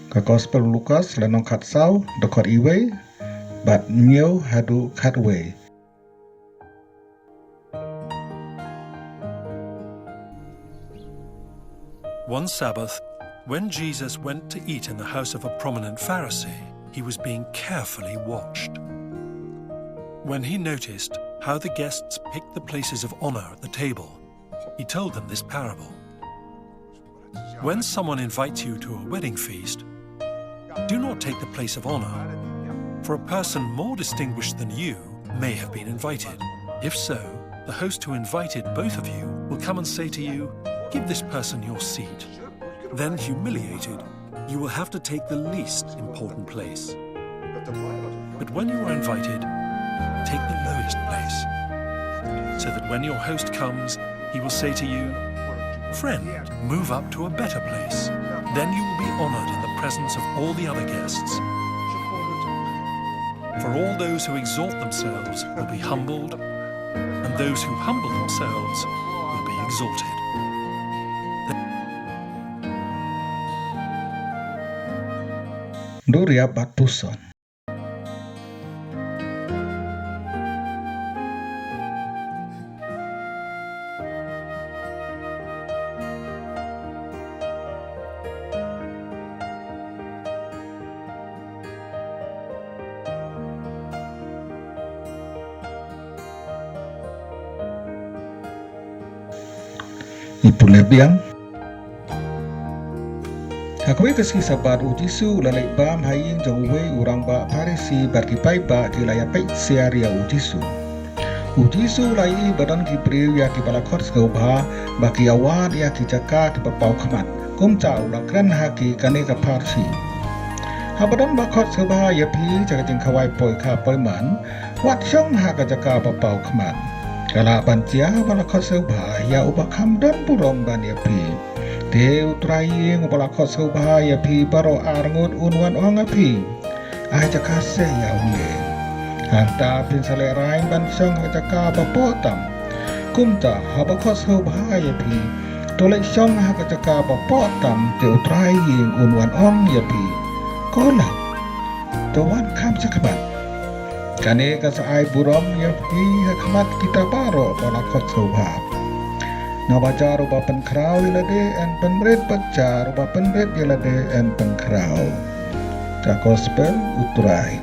Ka Gospel Lukas lenong khat sau dokot iwe bat mieu hadu khatwe. One Sabbath, when Jesus went to eat in the house of a prominent Pharisee, he was being carefully watched. When he noticed how the guests picked the places of honor at the table, he told them this parable. When someone invites you to a wedding feast, do not take the place of honor, for a person more distinguished than you may have been invited. If so, the host who invited both of you will come and say to you, "Give this person your seat." Then, humiliated, you will have to take the least important place. But when you are invited, take the lowest place, so that when your host comes, he will say to you, "Friend, move up to a better place." Then you will be honored in the presence of all the other guests. For all those who exalt themselves will be humbled, and those who humble themselves will be exalted. Doria Batuson. Ipulebiang Hakwe kasi sabat ujisu lalai bam haying jauwe urang ba Pharisi berkipai ba kilaya pek siaria ujisu. Ujisu lai badan kipriu ya ki balakot skauba baki awat ya ki jaka ki bapau khamat kumca ulakran haki kane ka Pharisi. Habadan bakot skauba ya pi jaka jing khawai poi kha poi man wat syong ha ka jaka bapau khamat. Kala bancia balakot skauba ya ubakam dan purom ban ya pi. Deu trai ngopalakot saubahaya pi baro arngut unwan ongapi aja kase ya unge hanta pin salerai ban song aja ka bapotam kumta habakot saubahaya pi tolek song aja ka bapotam deu trai unwan ong ya pi kola tawan kam sakabat kane ka saai burom ya pi hakamat kita baro balakot saubah Nabaca rupa penkrau ilade en penred baca rupa penred ilade en penkrau. Ka Gospel Uturai.